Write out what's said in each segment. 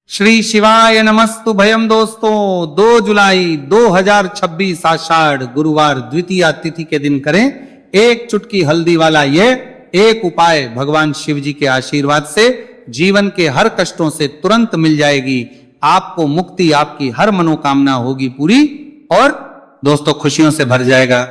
श्री शिवाय नमस्तु भयम दोस्तों। 2 जुलाई 2026 आषाढ़ गुरुवार द्वितीया तिथि के दिन करें एक चुटकी हल्दी वाला ये एक उपाय। भगवान शिव जी के आशीर्वाद से जीवन के हर कष्टों से तुरंत मिल जाएगी आपको मुक्ति, आपकी हर मनोकामना होगी पूरी और दोस्तों खुशियों से भर जाएगा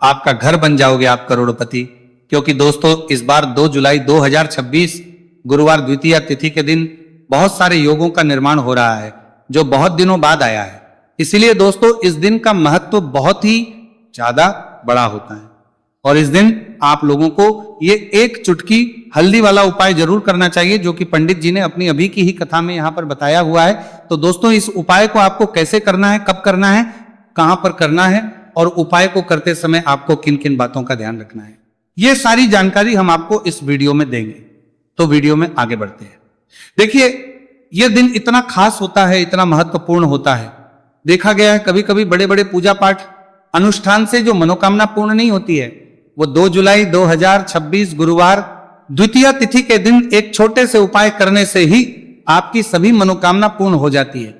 आपका घर, बन जाओगे आप करोड़पति। क्योंकि दोस्तों इस बार 2 जुलाई 2026 गुरुवार द्वितीया तिथि के दिन बहुत सारे योगों का निर्माण हो रहा है जो बहुत दिनों बाद आया है। इसीलिए दोस्तों इस दिन का महत्व बहुत ही ज्यादा बड़ा होता है और इस दिन आप लोगों को ये एक चुटकी हल्दी वाला उपाय जरूर करना चाहिए जो कि पंडित जी ने अपनी अभी की ही कथा में यहाँ पर बताया हुआ है। तो दोस्तों इस उपाय को आपको कैसे करना है, कब करना है, कहां पर करना है और उपाय को करते समय आपको किन किन बातों का ध्यान रखना है, ये सारी जानकारी हम आपको इस वीडियो में देंगे। तो वीडियो में आगे बढ़ते हैं। देखिए यह दिन इतना खास होता है, इतना महत्वपूर्ण होता है। देखा गया है कभी कभी बड़े बड़े पूजा पाठ अनुष्ठान से जो मनोकामना पूर्ण नहीं होती है वो 2 जुलाई 2026 गुरुवार द्वितीया तिथि के दिन एक छोटे से उपाय करने से ही आपकी सभी मनोकामना पूर्ण हो जाती है।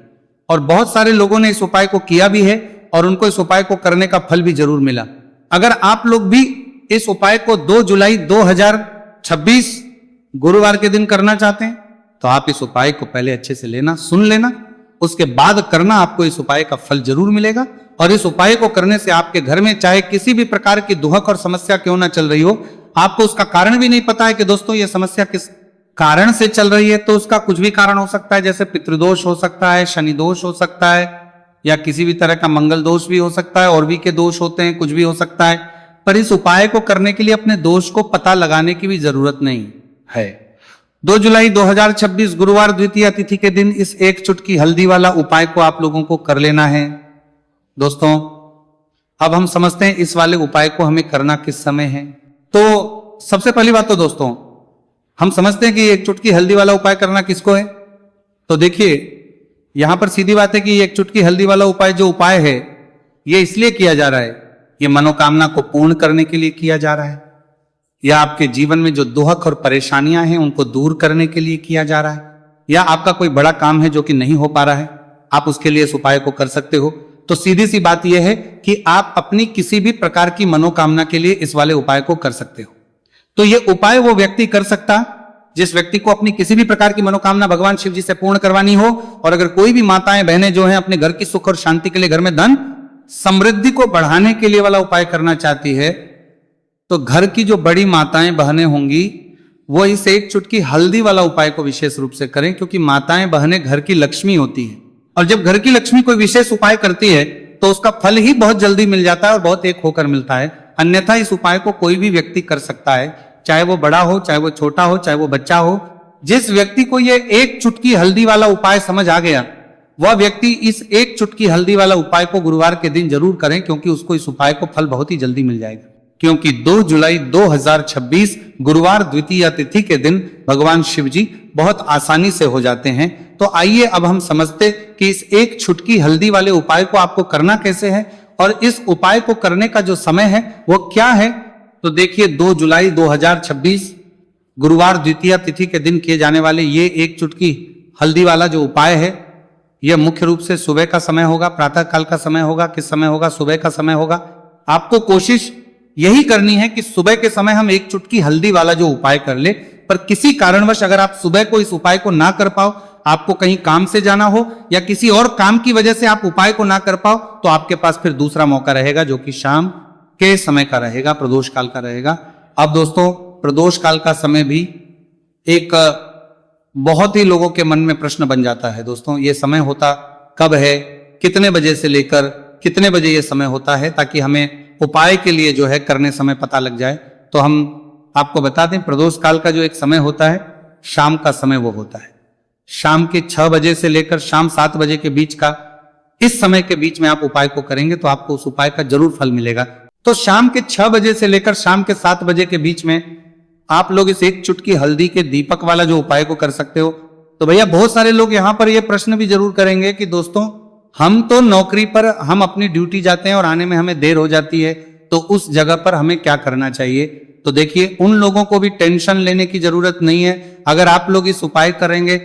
और बहुत सारे लोगों ने इस उपाय को किया भी है और उनको इस उपाय को करने का फल भी जरूर मिला। अगर आप लोग भी इस उपाय को 2 जुलाई 2026 गुरुवार के दिन करना चाहते हैं तो आप इस उपाय को पहले अच्छे से लेना, सुन लेना, उसके बाद करना, आपको इस उपाय का फल जरूर मिलेगा। और इस उपाय को करने से आपके घर में चाहे किसी भी प्रकार की दुहक और समस्या क्यों ना चल रही हो, आपको उसका कारण भी नहीं पता है कि दोस्तों ये समस्या किस कारण से चल रही है, तो उसका कुछ भी कारण हो सकता है। जैसे पितृदोष हो सकता है, शनि दोष हो सकता है या किसी भी तरह का मंगल दोष भी हो सकता है, और भी के दोष होते हैं, कुछ भी हो सकता है। पर इस उपाय को करने के लिए अपने दोष को पता लगाने की भी जरूरत नहीं है। 2 जुलाई 2026 गुरुवार द्वितीया तिथि के दिन इस एक चुटकी हल्दी वाला उपाय को आप लोगों को कर लेना है। दोस्तों अब हम समझते हैं इस वाले उपाय को हमें करना किस समय है। तो सबसे पहली बात तो दोस्तों हम समझते हैं कि एक चुटकी हल्दी वाला उपाय करना किसको है। तो देखिए यहां पर सीधी बात है कि एक चुटकी हल्दी वाला उपाय जो उपाय है ये इसलिए किया जा रहा है, ये मनोकामना को पूर्ण करने के लिए किया जा रहा है, या आपके जीवन में जो दुहक और परेशानियां हैं उनको दूर करने के लिए किया जा रहा है, या आपका कोई बड़ा काम है जो कि नहीं हो पा रहा है, आप उसके लिए इस उपाय को कर सकते हो। तो सीधी सी बात यह है कि आप अपनी किसी भी प्रकार की मनोकामना के लिए इस वाले उपाय को कर सकते हो। तो यह उपाय वो व्यक्ति कर सकता जिस व्यक्ति को अपनी किसी भी प्रकार की मनोकामना भगवान शिव जी से पूर्ण करवानी हो। और अगर कोई भी माताएं बहनें जो हैं अपने घर की सुख और शांति के लिए, घर में धन समृद्धि को बढ़ाने के लिए वाला उपाय करना चाहती है, तो घर की जो बड़ी माताएं बहनें होंगी वो इस एक चुटकी हल्दी वाला उपाय को विशेष रूप से करें। क्योंकि माताएं बहनें घर की लक्ष्मी होती है और जब घर की लक्ष्मी कोई विशेष उपाय करती है तो उसका फल ही बहुत जल्दी मिल जाता है और बहुत एक होकर मिलता है। अन्यथा इस उपाय को कोई भी व्यक्ति कर सकता है, चाहे वो बड़ा हो, चाहे वो छोटा हो, चाहे वो बच्चा हो। जिस व्यक्ति को ये एक चुटकी हल्दी वाला उपाय समझ आ गया वह व्यक्ति इस एक चुटकी हल्दी वाला उपाय को गुरुवार के दिन जरूर करें, क्योंकि उसको इस उपाय को फल बहुत ही जल्दी मिल जाएगा। क्योंकि 2 जुलाई 2026 गुरुवार द्वितीया तिथि के दिन भगवान शिव जी बहुत आसानी से हो जाते हैं। तो आइए अब हम समझते कि इस एक चुटकी हल्दी वाले उपाय को आपको करना कैसे है और इस उपाय को करने का जो समय है वो क्या है। तो देखिए 2 जुलाई 2026 गुरुवार द्वितीया तिथि के दिन किए जाने वाले ये एक चुटकी हल्दी वाला जो उपाय है यह मुख्य रूप से सुबह का समय होगा, प्रातः काल का समय होगा। किस समय होगा? सुबह का समय होगा। आपको कोशिश यही करनी है कि सुबह के समय हम एक चुटकी हल्दी वाला जो उपाय कर ले। पर किसी कारणवश अगर आप सुबह को इस उपाय को ना कर पाओ, आपको कहीं काम से जाना हो या किसी और काम की वजह से आप उपाय को ना कर पाओ, तो आपके पास फिर दूसरा मौका रहेगा जो कि शाम के समय का रहेगा, प्रदोष काल का रहेगा। अब दोस्तों प्रदोष काल का समय भी एक बहुत ही लोगों के मन में प्रश्न बन जाता है। दोस्तों ये समय होता कब है, कितने बजे से लेकर कितने बजे ये समय होता है, ताकि हमें उपाय के लिए जो है करने समय पता लग जाए। तो हम आपको बता दें प्रदोष काल का जो एक समय होता है शाम का समय वो होता है शाम के 6 बजे से लेकर शाम 7 बजे के बीच का। इस समय के बीच में आप उपाय को करेंगे तो आपको उस उपाय का जरूर फल मिलेगा। तो शाम के 6 बजे से लेकर शाम के 7 बजे के बीच में आप लोग इस एक चुटकी हल्दी के दीपक वाला जो उपाय को कर सकते हो। तो भैया बहुत सारे लोग यहाँ पर ये प्रश्न भी जरूर करेंगे कि दोस्तों हम तो नौकरी पर, हम अपनी ड्यूटी जाते हैं और आने में हमें देर हो जाती है, तो उस जगह पर हमें क्या करना चाहिए। तो देखिए उन लोगों को भी टेंशन लेने की जरूरत नहीं है। अगर आप लोग इस उपाय करेंगे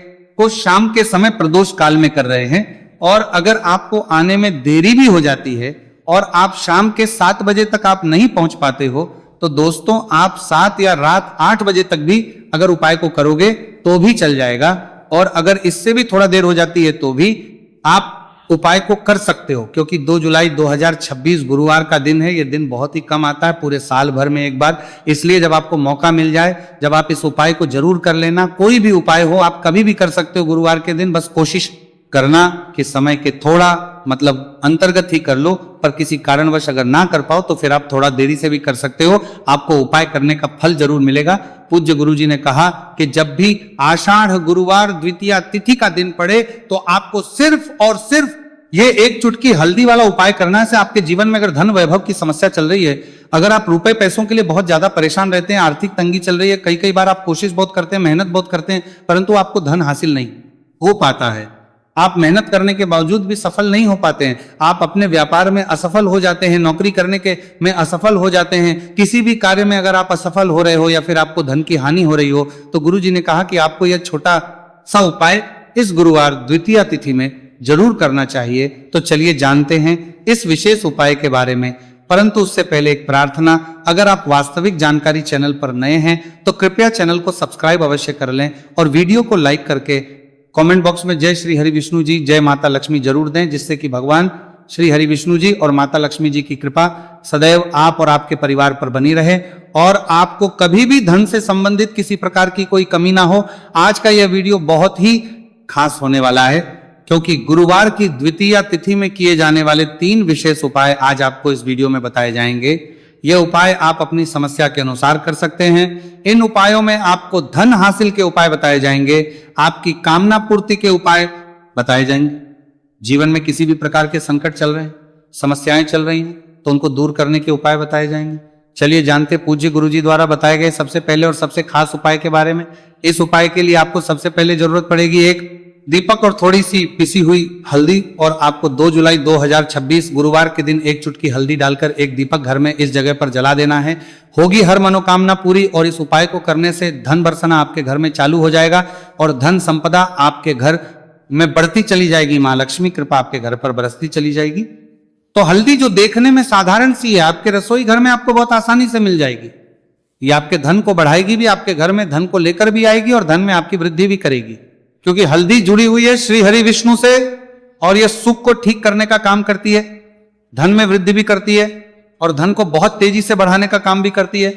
को शाम के समय प्रदोष काल में कर रहे हैं। और अगर आपको आने में देरी भी हो जाती है और आप शाम के 7 बजे तक आप नहीं पहुंच पाते हो, तो दोस्तों आप 7 या रात 8 बजे तक भी अगर उपाय को करोगे तो भी चल जाएगा। और अगर इससे भी थोड़ा देर हो जाती है तो भी आप उपाय को कर सकते हो, क्योंकि 2 जुलाई 2026 गुरुवार का दिन है। यह दिन बहुत ही कम आता है पूरे साल भर में एक बार, इसलिए जब आपको मौका मिल जाए, जब आप इस उपाय को जरूर कर लेना। कोई भी उपाय हो आप कभी भी कर सकते हो गुरुवार के दिन, बस कोशिश करना कि समय के थोड़ा अंतर्गत ही कर लो, पर किसी कारणवश अगर ना कर पाओ तो फिर आप थोड़ा देरी से भी कर सकते हो, आपको उपाय करने का फल जरूर मिलेगा। पूज्य गुरुजी ने कहा कि जब भी आषाढ़ गुरुवार द्वितीया तिथि का दिन पड़े तो आपको सिर्फ और सिर्फ ये एक चुटकी हल्दी वाला उपाय करना से आपके जीवन में अगर धन वैभव की समस्या चल रही है, अगर आप रुपए पैसों के लिए बहुत ज्यादा परेशान रहते हैं, आर्थिक तंगी चल रही है, कई बार आप कोशिश बहुत करते हैं, मेहनत बहुत करते हैं, परंतु आपको धन हासिल नहीं हो पाता है, आप मेहनत करने के बावजूद भी सफल नहीं हो पाते हैं, आप अपने व्यापार में असफल हो जाते हैं, नौकरी करने के में असफल हो जाते हैं, किसी भी कार्य में अगर आप असफल हो रहे हो या फिर आपको धन की हानि हो रही हो, तो गुरुजी ने कहा कि आपको यह छोटा सा उपाय इस गुरुवार द्वितीया तिथि में जरूर करना चाहिए। तो चलिए जानते हैं इस विशेष उपाय के बारे में, परंतु उससे पहले एक प्रार्थना, अगर आप वास्तविक जानकारी चैनल पर नए हैं तो कृपया चैनल को सब्सक्राइब अवश्य कर लें और वीडियो को लाइक करके कमेंट बॉक्स में जय श्री हरि विष्णु जी, जय माता लक्ष्मी जरूर दें, जिससे कि भगवान श्री हरि विष्णु जी और माता लक्ष्मी जी की कृपा सदैव आप और आपके परिवार पर बनी रहे और आपको कभी भी धन से संबंधित किसी प्रकार की कोई कमी ना हो। आज का यह वीडियो बहुत ही खास होने वाला है, क्योंकि गुरुवार की द्वितीया तिथि में किए जाने वाले 3 विशेष उपाय आज आपको इस वीडियो में बताए जाएंगे। ये उपाय आप अपनी समस्या के अनुसार कर सकते हैं। इन उपायों में आपको धन हासिल के उपाय बताए जाएंगे, आपकी कामना पूर्ति के उपाय बताए जाएंगे। जीवन में किसी भी प्रकार के संकट चल रहे हैं, समस्याएं चल रही हैं, तो उनको दूर करने के उपाय बताए जाएंगे। चलिए जानते पूज्य गुरुजी द्वारा बताए गए सबसे पहले और सबसे खास उपाय के बारे में। इस उपाय के लिए आपको सबसे पहले जरूरत पड़ेगी एक दीपक और थोड़ी सी पिसी हुई हल्दी, और आपको 2 जुलाई 2026 गुरुवार के दिन एक चुटकी हल्दी डालकर एक दीपक घर में इस जगह पर जला देना है। होगी हर मनोकामना पूरी, और इस उपाय को करने से धन बरसना आपके घर में चालू हो जाएगा और धन संपदा आपके घर में बढ़ती चली जाएगी। मां लक्ष्मी कृपा आपके घर पर बरसती चली जाएगी। तो हल्दी जो देखने में साधारण सी है, आपके रसोई घर में आपको बहुत आसानी से मिल जाएगी। ये आपके धन को बढ़ाएगी भी, आपके घर में धन को लेकर भी आएगी और धन में आपकी वृद्धि भी करेगी, क्योंकि हल्दी जुड़ी हुई है श्री हरि विष्णु से और यह सुख को ठीक करने का काम करती है, धन में वृद्धि भी करती है और धन को बहुत तेजी से बढ़ाने का काम भी करती है।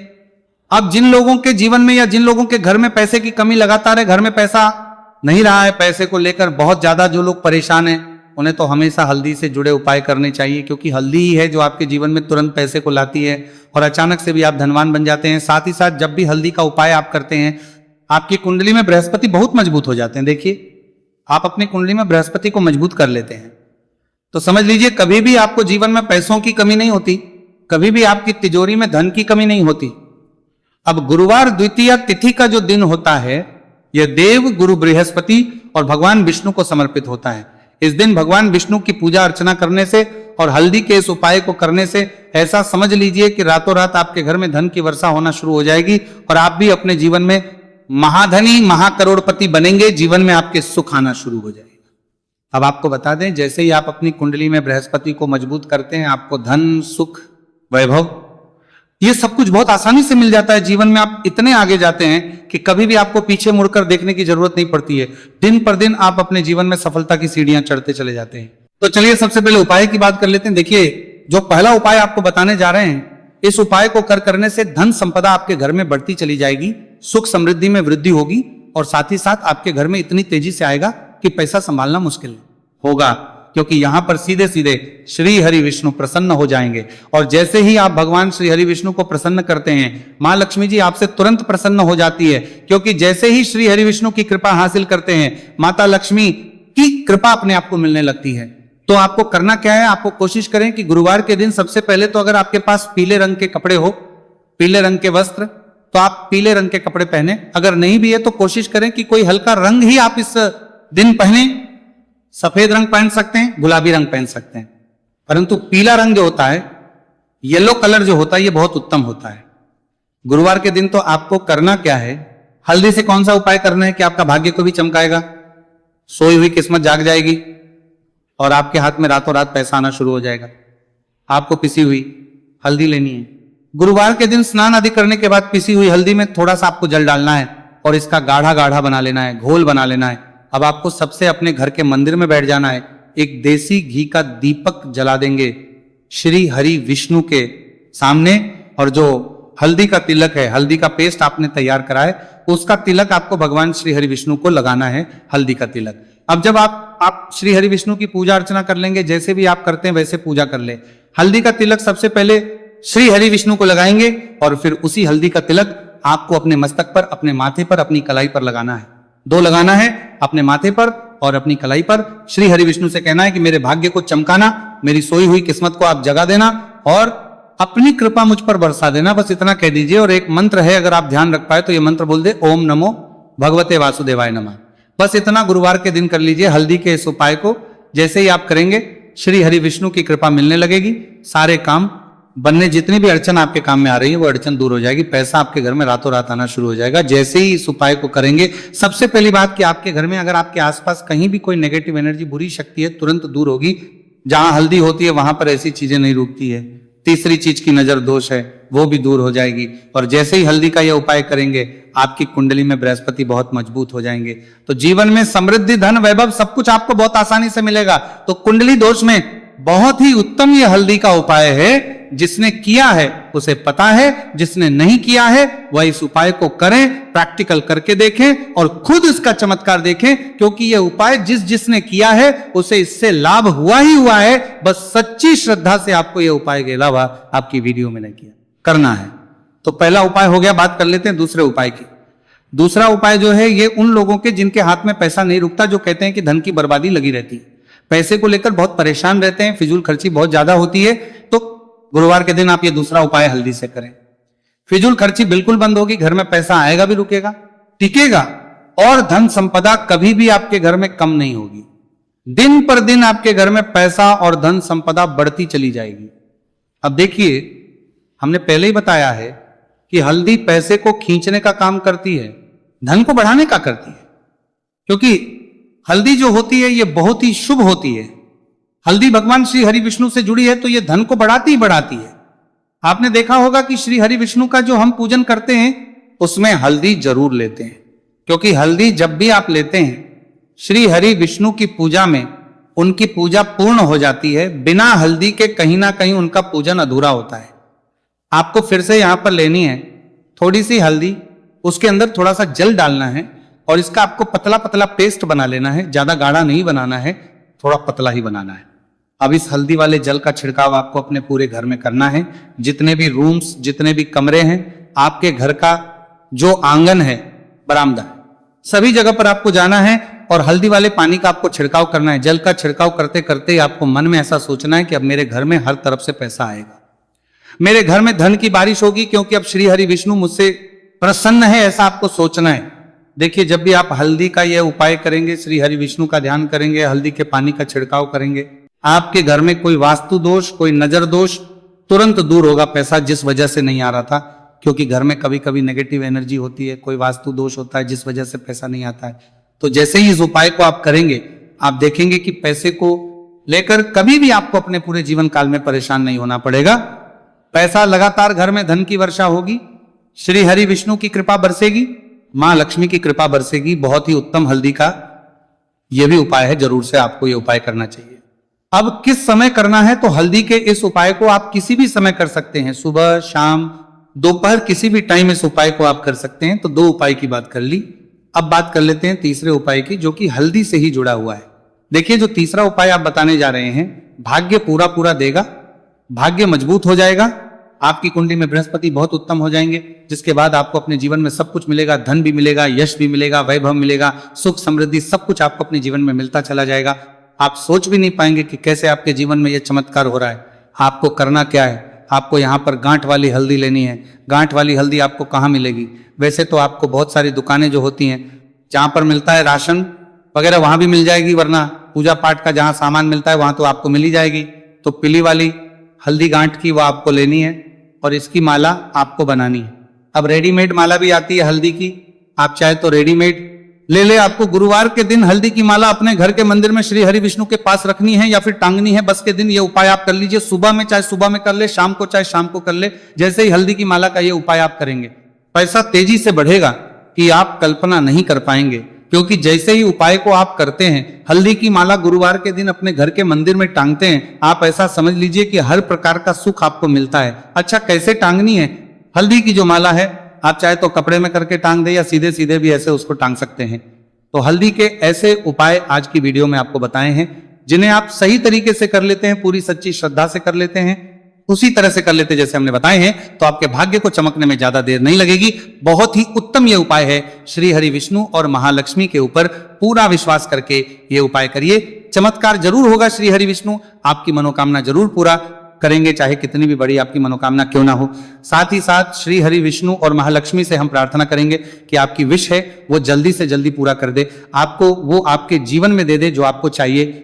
अब जिन लोगों के जीवन में या जिन लोगों के घर में पैसे की कमी लगातार है, घर में पैसा नहीं रहा है, पैसे को लेकर बहुत ज्यादा जो लोग परेशान हैं, उन्हें तो हमेशा हल्दी से जुड़े उपाय करने चाहिए, क्योंकि हल्दी ही है जो आपके जीवन में तुरंत पैसे को लाती है और अचानक से भी आप धनवान बन जाते हैं। साथ ही साथ जब भी हल्दी का उपाय आप करते हैं, आपकी कुंडली में बृहस्पति बहुत मजबूत हो जाते हैं। देखिए, आप अपनी कुंडली में बृहस्पति को मजबूत कर लेते हैं तो समझ लीजिए कभी भी आपको जीवन में पैसों की कमी नहीं होती, कभी भी आपकी तिजोरी में धन की कमी नहीं होती। अब गुरुवार द्वितीया तिथि का जो दिन होता है, यह देव गुरु बृहस्पति और भगवान विष्णु को समर्पित होता है। इस दिन भगवान विष्णु की पूजा अर्चना करने से और हल्दी के इस उपाय को करने से ऐसा समझ लीजिए कि रातों रात आपके घर में धन की वर्षा होना शुरू हो जाएगी और आप भी अपने जीवन में महाधनी महाकरोड़पति बनेंगे, जीवन में आपके सुख आना शुरू हो जाएगा। अब आपको बता दें, जैसे ही आप अपनी कुंडली में बृहस्पति को मजबूत करते हैं, आपको धन, सुख, वैभव, ये सब कुछ बहुत आसानी से मिल जाता है। जीवन में आप इतने आगे जाते हैं कि कभी भी आपको पीछे मुड़कर देखने की जरूरत नहीं पड़ती है। दिन पर दिन आप अपने जीवन में सफलता की सीढ़ियां चढ़ते चले जाते हैं। तो चलिए सबसे पहले उपाय की बात कर लेते हैं। देखिए, जो पहला उपाय आपको बताने जा रहे हैं, इस उपाय को करने से धन संपदा आपके घर में बढ़ती चली जाएगी, सुख समृद्धि में वृद्धि होगी और साथ ही साथ आपके घर में इतनी तेजी से आएगा कि पैसा संभालना मुश्किल होगा, क्योंकि यहां पर सीधे सीधे श्री हरि विष्णु प्रसन्न हो जाएंगे। और जैसे ही आप भगवान श्री हरि विष्णु को प्रसन्न करते हैं, मां लक्ष्मी जी आपसे तुरंत प्रसन्न हो जाती है, क्योंकि जैसे ही श्री हरि विष्णु की कृपा हासिल करते हैं, माता लक्ष्मी की कृपा अपने आप को मिलने लगती है। तो आपको करना क्या है, आपको कोशिश करें कि गुरुवार के दिन सबसे पहले तो अगर आपके पास पीले रंग के कपड़े हो, पीले रंग के वस्त्र, तो आप पीले रंग के कपड़े पहने। अगर नहीं भी है तो कोशिश करें कि कोई हल्का रंग ही आप इस दिन पहने। सफेद रंग पहन सकते हैं, गुलाबी रंग पहन सकते हैं, परंतु पीला रंग जो होता है, येलो कलर जो होता है, ये बहुत उत्तम होता है। गुरुवार के दिन तो आपको करना क्या है, हल्दी से कौन सा उपाय करना है कि आपका भाग्य को भी चमकाएगा, सोई हुई किस्मत जाग जाएगी और आपके हाथ में रातों रात पैसा आना शुरू हो जाएगा। आपको पिसी हुई हल्दी लेनी है। गुरुवार के दिन स्नान आदि करने के बाद पिसी हुई हल्दी में थोड़ा सा आपको जल डालना है और इसका गाढ़ा गाढ़ा बना लेना है, घोल बना लेना है। अब आपको सबसे अपने घर के मंदिर में बैठ जाना है, एक देसी घी का दीपक जला देंगे श्री हरि विष्णु के सामने, और जो हल्दी का तिलक है, हल्दी का पेस्ट आपने तैयार करा है, उसका तिलक आपको भगवान श्री हरि विष्णु को लगाना है, हल्दी का तिलक। अब जब आप श्री हरि विष्णु की पूजा अर्चना कर लेंगे, जैसे भी आप करते हैं वैसे पूजा कर ले। हल्दी का तिलक सबसे पहले श्री हरि विष्णु को लगाएंगे और फिर उसी हल्दी का तिलक आपको अपने मस्तक पर, अपने माथे पर, अपनी कलाई पर लगाना है। 2 लगाना है, अपने माथे पर और अपनी कलाई पर। श्री हरि विष्णु से कहना है कि मेरे भाग्य को चमकाना, मेरी सोई हुई किस्मत को आप जगा देना और अपनी कृपा मुझ पर बरसा देना, बस इतना कह दीजिए। और एक मंत्र है, अगर आप ध्यान रख पाए तो ये मंत्र बोल दे, ओम नमो भगवते वासुदेवाय नमः। बस इतना गुरुवार के दिन कर लीजिए हल्दी के इस उपाय को। जैसे ही आप करेंगे श्री हरि विष्णु की कृपा मिलने लगेगी, सारे काम बनने, जितनी भी अड़चन आपके काम में आ रही है वो अड़चन दूर हो जाएगी, पैसा आपके घर में रातों रात आना शुरू हो जाएगा जैसे ही इस उपाय को करेंगे। सबसे पहली बात कि आपके घर में अगर आपके आसपास कहीं भी कोई नेगेटिव एनर्जी, बुरी शक्ति है, तुरंत दूर होगी। जहां हल्दी होती है वहां पर ऐसी चीजें नहीं रुकती है। तीसरी चीज की नजर दोष है, वो भी दूर हो जाएगी। और जैसे ही हल्दी का यह उपाय करेंगे आपकी कुंडली में बृहस्पति बहुत मजबूत हो जाएंगे, तो जीवन में समृद्धि, धन, वैभव सब कुछ आपको बहुत आसानी से मिलेगा। तो कुंडली दोष में बहुत ही उत्तम ये हल्दी का उपाय है। जिसने किया है उसे पता है, जिसने नहीं किया है वह इस उपाय को करें, प्रैक्टिकल करके देखें और खुद इसका चमत्कार देखें, क्योंकि यह उपाय जिसने किया है उसे इससे लाभ हुआ ही हुआ है। बस सच्ची श्रद्धा से आपको यह उपाय के अलावा आपकी वीडियो में नहीं किया करना है। तो पहला उपाय हो गया। बात कर लेते हैं दूसरे उपाय की। दूसरा उपाय जो है ये उन लोगों के जिनके हाथ में पैसा नहीं रुकता, जो कहते हैं कि धन की बर्बादी लगी रहती है, पैसे को लेकर बहुत परेशान रहते हैं, फिजूल खर्ची बहुत ज्यादा होती है। तो गुरुवार के दिन आप ये दूसरा उपाय हल्दी से करें। फिजूल खर्ची बिल्कुल बंद होगी, घर में पैसा आएगा भी, रुकेगा, टिकेगा और धन संपदा कभी भी आपके घर में कम नहीं होगी। दिन पर दिन आपके घर में पैसा और धन संपदा बढ़ती चली जाएगी। अब देखिए, हमने पहले ही बताया है कि हल्दी पैसे को खींचने का काम करती है, धन को बढ़ाने का करती है। क्योंकि हल्दी जो होती है ये बहुत ही शुभ होती है। हल्दी भगवान श्री हरि विष्णु से जुड़ी है तो ये धन को बढ़ाती ही बढ़ाती है। आपने देखा होगा कि श्री हरि विष्णु का जो हम पूजन करते हैं उसमें हल्दी जरूर लेते हैं, क्योंकि हल्दी जब भी आप लेते हैं श्री हरि विष्णु की पूजा में उनकी पूजा पूर्ण हो जाती है। बिना हल्दी के कहीं ना कहीं उनका पूजन अधूरा होता है। आपको फिर से यहां पर लेनी है थोड़ी सी हल्दी, उसके अंदर थोड़ा सा जल डालना है और इसका आपको पतला पतला पेस्ट बना लेना है। ज्यादा गाढ़ा नहीं बनाना है, थोड़ा पतला ही बनाना है। अब इस हल्दी वाले जल का छिड़काव आपको अपने पूरे घर में करना है। जितने भी रूम्स, जितने भी कमरे हैं, आपके घर का जो आंगन है, बरामदा है, सभी जगह पर आपको जाना है और हल्दी वाले पानी का आपको छिड़काव करना है। जल का छिड़काव करते करते आपको मन में ऐसा सोचना है कि अब मेरे घर में हर तरफ से पैसा आएगा, मेरे घर में धन की बारिश होगी, क्योंकि अब श्री हरि विष्णु मुझसे प्रसन्न है, ऐसा आपको सोचना है। देखिए, जब भी आप हल्दी का यह उपाय करेंगे, श्री हरि विष्णु का ध्यान करेंगे, हल्दी के पानी का छिड़काव करेंगे, आपके घर में कोई वास्तु दोष, कोई नजर दोष तुरंत दूर होगा। पैसा जिस वजह से नहीं आ रहा था, क्योंकि घर में कभी कभी नेगेटिव एनर्जी होती है, कोई वास्तु दोष होता है जिस वजह से पैसा नहीं आता है। तो जैसे ही इस उपाय को आप करेंगे, आप देखेंगे कि पैसे को लेकर कभी भी आपको अपने पूरे जीवन काल में परेशान नहीं होना पड़ेगा। पैसा लगातार घर में, धन की वर्षा होगी, श्री हरि विष्णु की कृपा बरसेगी, मां लक्ष्मी की कृपा बरसेगी। बहुत ही उत्तम हल्दी का यह भी उपाय है, जरूर से आपको यह उपाय करना चाहिए। अब किस समय करना है, तो हल्दी के इस उपाय को आप किसी भी समय कर सकते हैं, सुबह, शाम, दोपहर, किसी भी टाइम इस उपाय को आप कर सकते हैं। तो 2 उपाय की बात कर ली। अब बात कर लेते हैं तीसरे उपाय की, जो कि हल्दी से ही जुड़ा हुआ है। देखिए, जो तीसरा उपाय आप बताने जा रहे हैं, भाग्य पूरा पूरा देगा, भाग्य मजबूत हो जाएगा, आपकी कुंडली में बृहस्पति बहुत उत्तम हो जाएंगे, जिसके बाद आपको अपने जीवन में सब कुछ मिलेगा, धन भी मिलेगा, यश भी मिलेगा, वैभव मिलेगा, सुख समृद्धि सब कुछ आपको अपने जीवन में मिलता चला जाएगा। आप सोच भी नहीं पाएंगे कि कैसे आपके जीवन में यह चमत्कार हो रहा है। आपको करना क्या है, आपको यहाँ पर गांठ वाली हल्दी लेनी है। गांठ वाली हल्दी आपको कहाँ मिलेगी? वैसे तो आपको बहुत सारी दुकानें जो होती हैं, जहाँ पर मिलता है राशन वगैरह, वहां भी मिल जाएगी, वरना पूजा पाठ का जहाँ सामान मिलता है वहां तो आपको मिल ही जाएगी। तो पीली वाली हल्दी गांठ की वो आपको लेनी है और इसकी माला आपको बनानी है। अब रेडीमेड माला भी आती है हल्दी की, आप चाहे तो रेडीमेड ले ले। आपको गुरुवार के दिन हल्दी की माला अपने घर के मंदिर में श्री हरि विष्णु के पास रखनी है या फिर टांगनी है। बस के दिन ये उपाय आप कर लीजिए। सुबह में चाहे सुबह में कर ले, शाम को चाहे शाम को कर ले। जैसे ही हल्दी की माला का ये उपाय आप करेंगे, पैसा तेजी से बढ़ेगा कि आप कल्पना नहीं कर पाएंगे। क्योंकि जैसे ही उपाय को आप करते हैं, हल्दी की माला गुरुवार के दिन अपने घर के मंदिर में टांगते हैं, आप ऐसा समझ लीजिए कि हर प्रकार का सुख आपको मिलता है। अच्छा, कैसे टांगनी है हल्दी की जो माला है? आप चाहे तो कपड़े में करके टांग दे या सीधे सीधे भी ऐसे उसको टांग सकते हैं। तो हल्दी के ऐसे उपाय आज की वीडियो में आपको बताए हैं, जिन्हें आप सही तरीके से कर लेते हैं, पूरी सच्ची श्रद्धा से कर लेते हैं, उसी तरह से कर लेते जैसे हमने बताए हैं, तो आपके भाग्य को चमकने में ज्यादा देर नहीं लगेगी। बहुत ही उत्तम ये उपाय है। श्री हरि विष्णु और महालक्ष्मी के ऊपर पूरा विश्वास करके ये उपाय करिए। चमत्कार जरूर होगा। श्री हरि विष्णु आपकी मनोकामना जरूर पूरा करेंगे, चाहे कितनी भी बड़ी आपकी मनोकामना क्यों ना हो। साथ ही साथ श्री हरि विष्णु और महालक्ष्मी से हम प्रार्थना करेंगे कि आपकी विश है वो जल्दी से जल्दी पूरा कर दे, आपको वो आपके जीवन में दे दे जो आपको चाहिए।